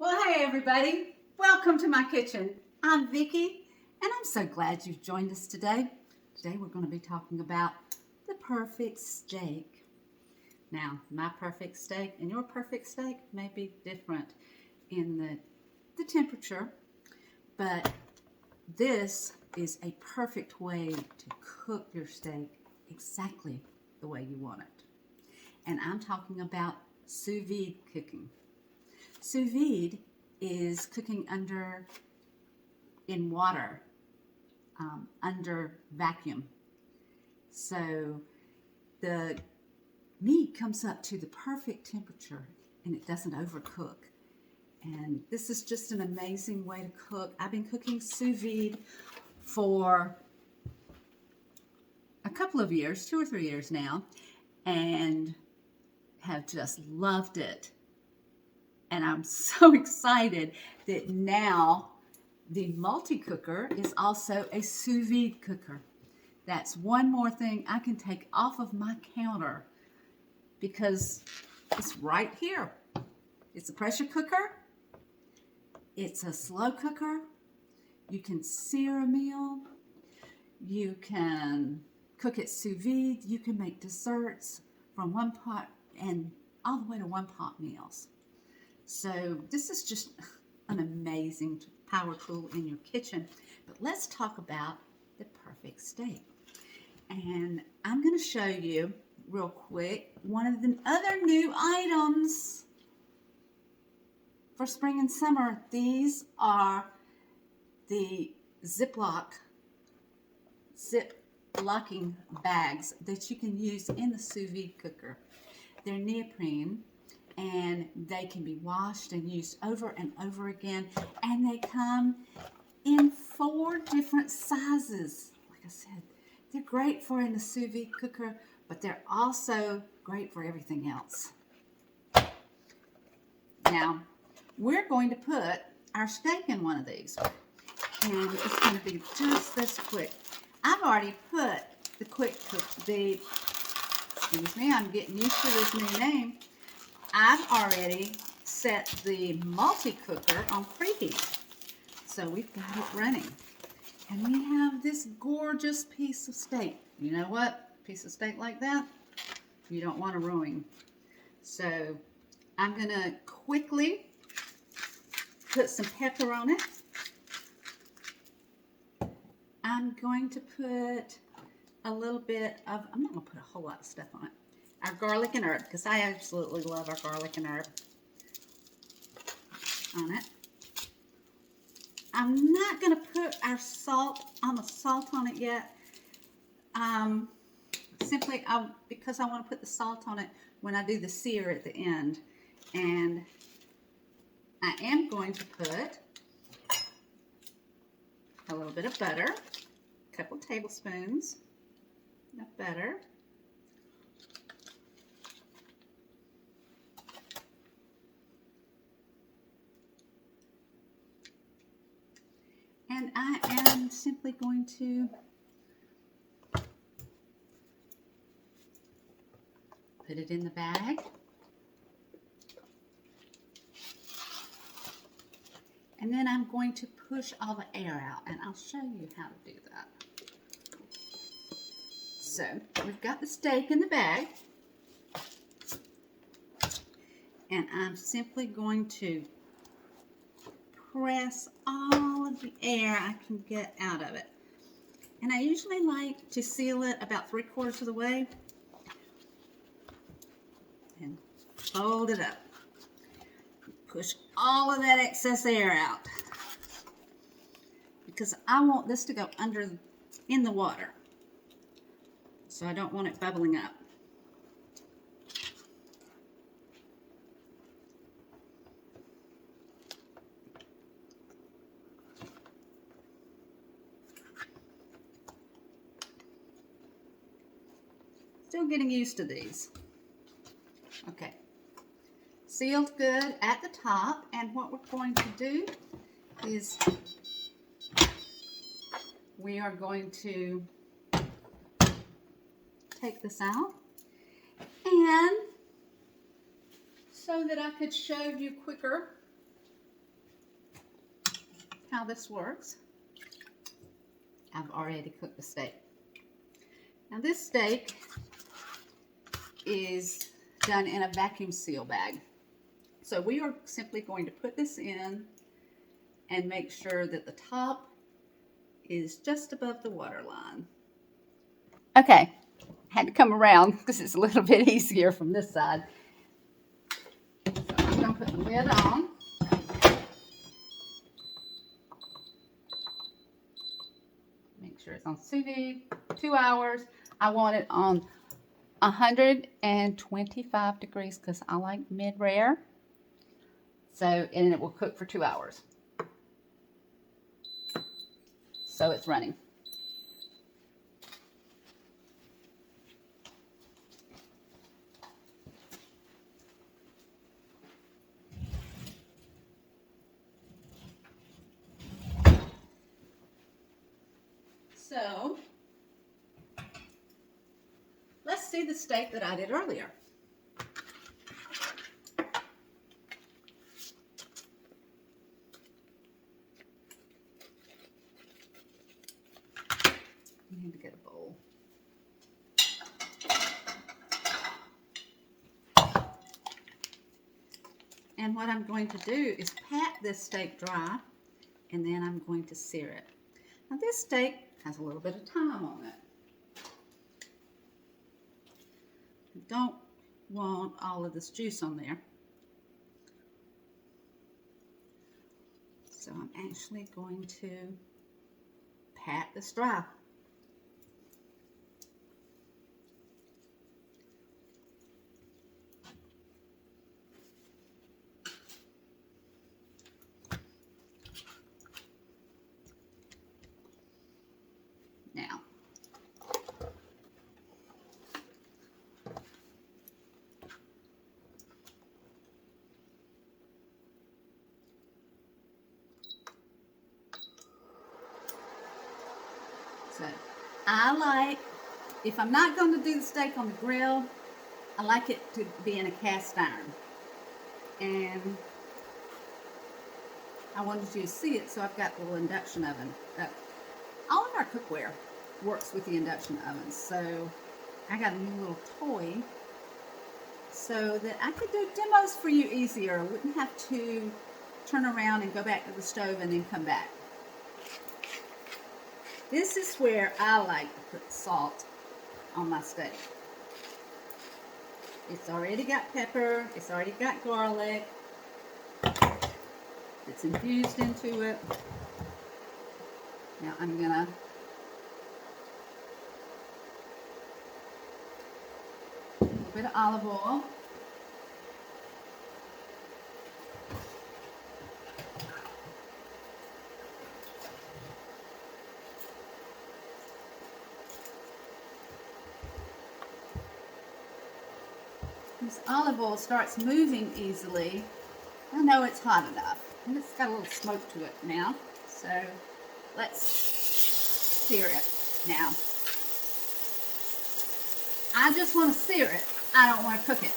Well, hey everybody, welcome to my kitchen. I'm Vicki, and I'm so glad you've joined us today. Today we're going to be talking about the perfect steak. Now, my perfect steak and your perfect steak may be different in the temperature, but this is a perfect way to cook your steak exactly the way you want it. And I'm talking about sous vide cooking. Sous vide is cooking in water, under vacuum. So the meat comes up to the perfect temperature and it doesn't overcook. And this is just an amazing way to cook. I've been cooking sous vide for a couple of years, 2 or 3 years now, and have just loved it. And I'm so excited that now the multi cooker is also a sous vide cooker. That's one more thing I can take off of my counter because it's right here. It's a pressure cooker. It's a slow cooker. You can sear a meal. You can cook it sous vide. You can make desserts from one pot and all the way to one pot meals. So this is just an amazing power tool in your kitchen. But let's talk about the perfect steak. And I'm going to show you real quick one of the other new items for spring and summer. These are the zip locking bags that you can use in the sous vide cooker. They're neoprene, and they can be washed and used over and over again, and they come in 4 different sizes. Like I said, they're great for in the sous vide cooker, but they're also great for everything else. Now, we're going to put our steak in one of these, and it's going to be just this quick. I've already put the quick cook, excuse me, I'm getting used to this new name. I've already set the multi cooker on preheat. So we've got it running. And we have this gorgeous piece of steak. You know what? A piece of steak like that, you don't want to ruin. So I'm going to quickly put some pepper on it. I'm going to put a little bit of, I'm not going to put a whole lot of stuff on it. Our garlic and herb, because I absolutely love our garlic and herb on it. I'm not going to put our salt on it yet. Simply because I want to put the salt on it when I do the sear at the end. And I am going to put a little bit of butter, a couple tablespoons of butter. And I am simply going to put it in the bag. And then I'm going to push all the air out, and I'll show you how to do that. So we've got the steak in the bag, and I'm simply going to press all of the air I can get out of it. And I usually like to seal it about 3/4 of the way and fold it up. Push all of that excess air out because I want this to go in the water. So I don't want it bubbling up. Still getting used to these. Okay. Sealed good at the top, and what we're going to do is we are going to take this out, and so that I could show you quicker, how this works. I've already cooked the steak. Now this steak is done in a vacuum seal bag. So we are simply going to put this in and make sure that the top is just above the water line. Okay, had to come around because it's a little bit easier from this side. So I'm going to put the lid on. Make sure it's on sous vide, 2 hours. I want it on 125 degrees because I like mid-rare. So, and it will cook for 2 hours. So it's running. So, let's see the steak that I did earlier. I need to get a bowl. And what I'm going to do is pat this steak dry, and then I'm going to sear it. Now this steak has a little bit of time on it. I don't want all of this juice on there. So I'm actually going to pat this dry. Now, so I like, if I'm not going to do the steak on the grill, I like it to be in a cast iron. And I wanted you to see it, so I've got a little induction oven. All of our cookware works with the induction ovens, so I got a new little toy so that I could do demos for you easier. I wouldn't have to turn around and go back to the stove and then come back. This is where I like to put salt on my steak. It's already got pepper, it's already got garlic, it's infused into it. Now I'm gonna a little bit of olive oil. This olive oil starts moving easily. I know it's hot enough, and it's got a little smoke to it now. So let's sear it now. I just want to sear it. I don't want to cook it.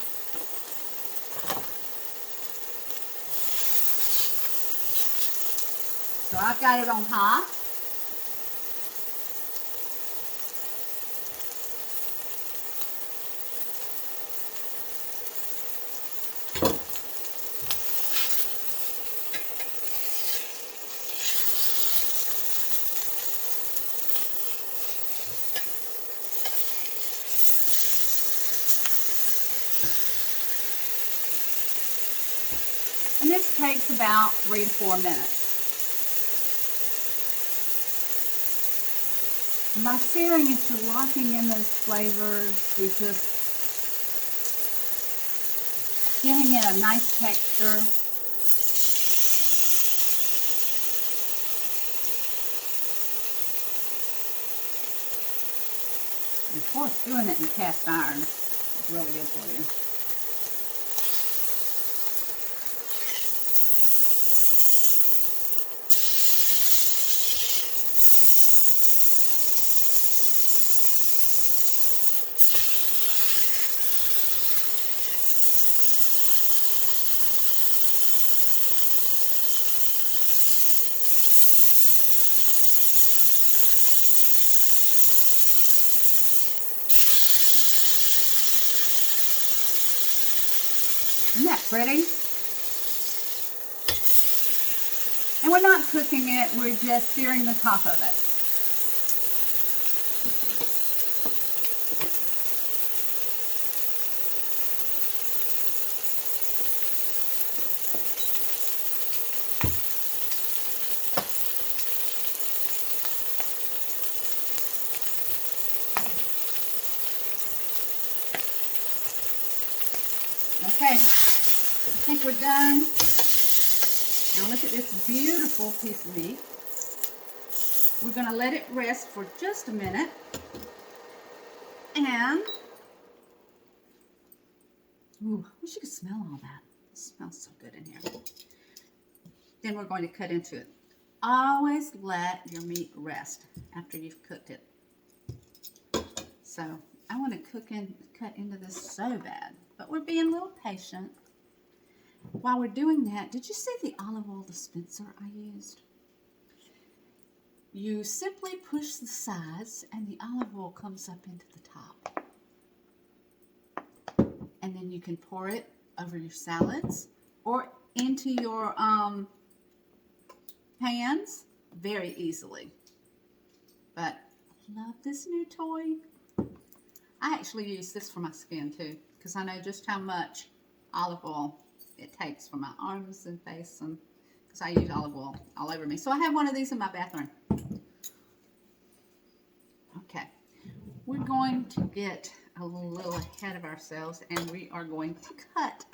So I've got it on high. And this takes about 3 to 4 minutes. And by searing it, you're locking in those flavors. You're just giving it a nice texture. And of course, doing it in cast iron is really good for you. Isn't that pretty? And we're not cooking it, we're just searing the top of it. Okay, I think we're done. Now look at this beautiful piece of meat. We're going to let it rest for just a minute. And, ooh, I wish you could smell all that. It smells so good in here. Then we're going to cut into it. Always let your meat rest after you've cooked it. So I want to cut into this so bad, but we're being a little patient. While we're doing that, did you see the olive oil dispenser I used? You simply push the sides and the olive oil comes up into the top. And then you can pour it over your salads or into your pans very easily. But I love this new toy. I actually use this for my skin too, because I know just how much olive oil it takes for my arms and face, and because I use olive oil all over me. So I have one of these in my bathroom. Okay, we're going to get a little ahead of ourselves, and we are going to cut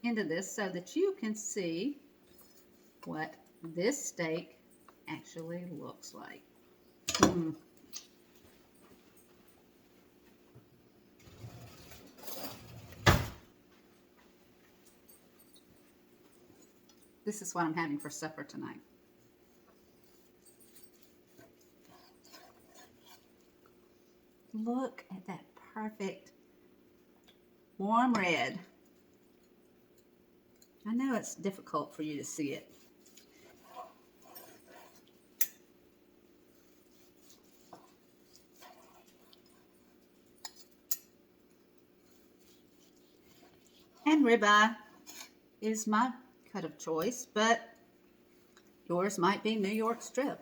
into this so that you can see what this steak actually looks like. This is what I'm having for supper tonight. Look at that perfect warm red. I know it's difficult for you to see it. And ribeye is my cut of choice, but yours might be New York strip.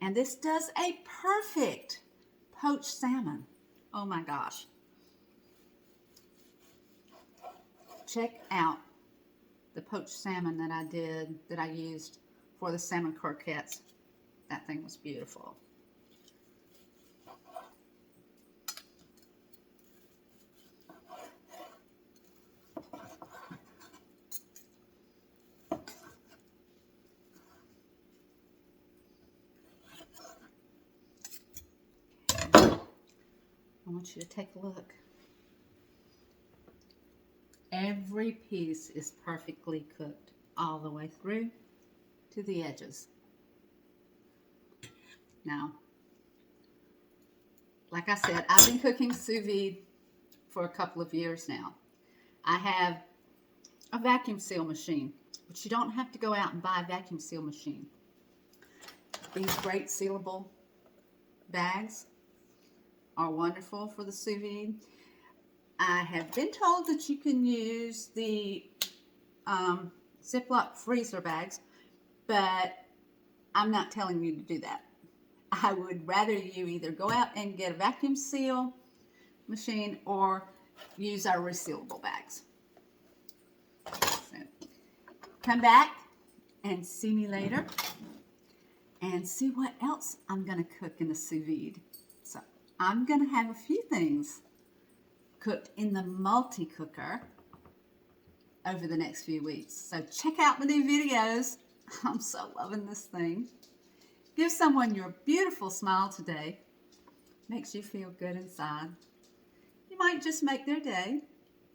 And this does a perfect poached salmon. Oh my gosh. Check out the poached salmon that I used for the salmon croquettes. That thing was beautiful. I want you to take a look. Every piece is perfectly cooked all the way through to the edges. Now, like I said, I've been cooking sous vide for a couple of years now. I have a vacuum seal machine, but you don't have to go out and buy a vacuum seal machine. These great sealable bags are wonderful for the sous vide. I have been told that you can use the Ziploc freezer bags, but I'm not telling you to do that. I would rather you either go out and get a vacuum seal machine or use our resealable bags. So, come back and see me later and see what else I'm going to cook in the sous vide. So I'm going to have a few things cooked in the multi cooker over the next few weeks. So check out the new videos. I'm so loving this thing. Give someone your beautiful smile today. Makes you feel good inside. You might just make their day.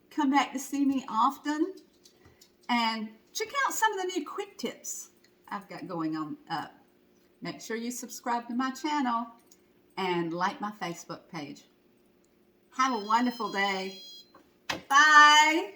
Come back to see me often. And check out some of the new quick tips I've got going on up. Make sure you subscribe to my channel and like my Facebook page. Have a wonderful day. Bye.